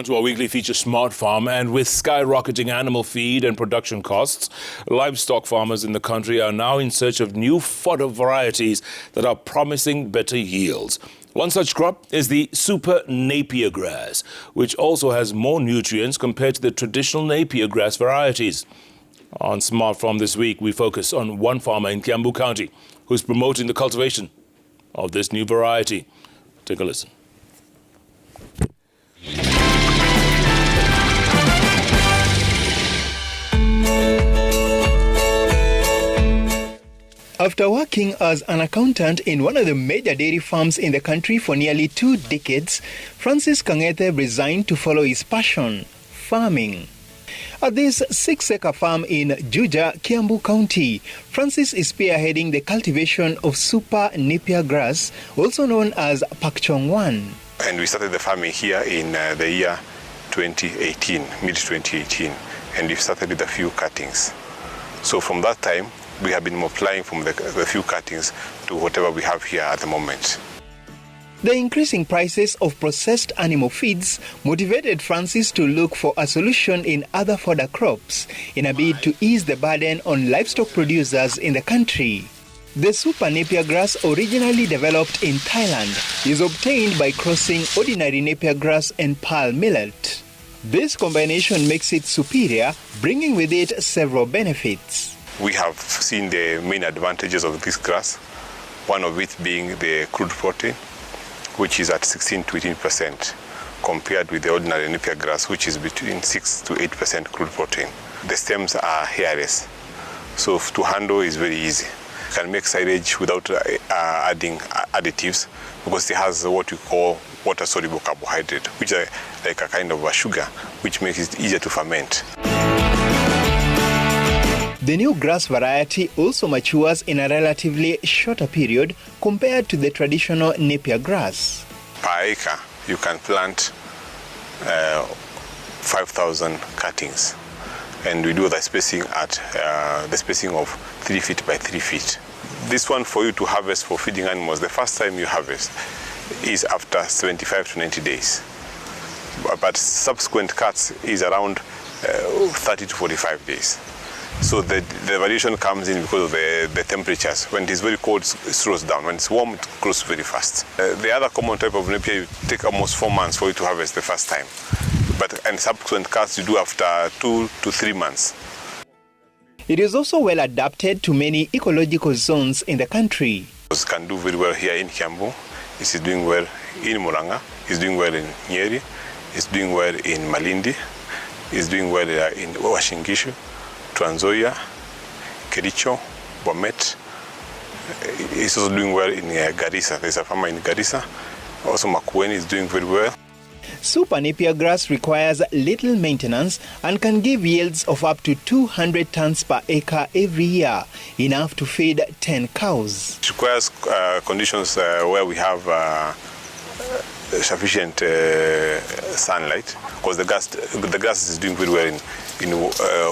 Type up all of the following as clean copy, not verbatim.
To our weekly feature, Smart Farm, and with skyrocketing animal feed and production costs, livestock farmers in the country are now in search of new fodder varieties that are promising better yields. One such crop is the Super Napier grass, which also has more nutrients compared to the traditional Napier grass varieties. On Smart Farm this week, we focus on one farmer in Kiambu County who's promoting the cultivation of this new variety. Take a listen. After working as an accountant in one of the major dairy farms in the country for nearly 2 decades, Francis Kang'ethe resigned to follow his passion, farming. At this 6-acre farm in Juja, Kiambu County, Francis is spearheading the cultivation of Super Napier grass, also known as Pakchong 1. And we started the farming here in the year 2018, mid-2018, and we started with a few cuttings. So from that time, we have been multiplying from the few cuttings to whatever we have here at the moment. The increasing prices of processed animal feeds motivated Francis to look for a solution in other fodder crops in a bid to ease the burden on livestock producers in the country. The Super Napier grass, originally developed in Thailand, is obtained by crossing ordinary Napier grass and pearl millet. This combination makes it superior, bringing with it several benefits. We have seen the main advantages of this grass, one of it being the crude protein, which is at 16 to 18% compared with the ordinary Napier grass, which is between 6 to 8% crude protein. The stems are hairless, so to handle is very easy. You can make silage without adding additives because it has what we call water-soluble carbohydrate, which are like a kind of a sugar, which makes it easier to ferment. The new grass variety also matures in a relatively shorter period compared to the traditional Napier grass. Per acre, you can plant 5,000 cuttings, and we do the spacing at the spacing of 3 feet by 3 feet. This one, for you to harvest for feeding animals, the first time you harvest is after 75 to 90 days. But subsequent cuts is around 30 to 45 days. So the variation comes in because of the temperatures. When it is very cold, it slows down. When it's warm, it grows very fast. The other common type of Napier, you take almost 4 months for you to harvest the first time. And subsequent cuts you do after 2 to 3 months. It is also well adapted to many ecological zones in the country. It can do very well here in Kiambu. It is doing well in Murang'a. It's doing well in Nyeri. It's doing well in Malindi. It's doing well in Uasin Gishu, Trans Nzoia, Kericho, Bomet. It's also doing well in Garissa. There's a farmer in Garissa. Also Makueni is doing very well. Super Napier grass requires little maintenance and can give yields of up to 200 tons per acre every year, enough to feed 10 cows. It requires conditions where we have sufficient sunlight, because the grass is doing very well in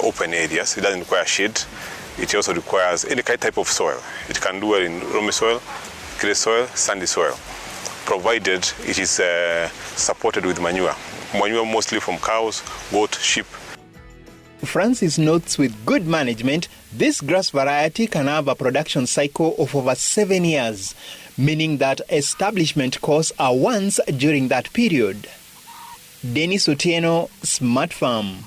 open areas. It doesn't require shade. It also requires any type of soil. It can do well in loamy soil, clay soil, sandy soil, provided it is supported with manure. Manure mostly from cows, goat, sheep. Francis notes with good management, this grass variety can have a production cycle of over 7 years, meaning that establishment costs are once during that period. Dennis Otieno, Smart Farm.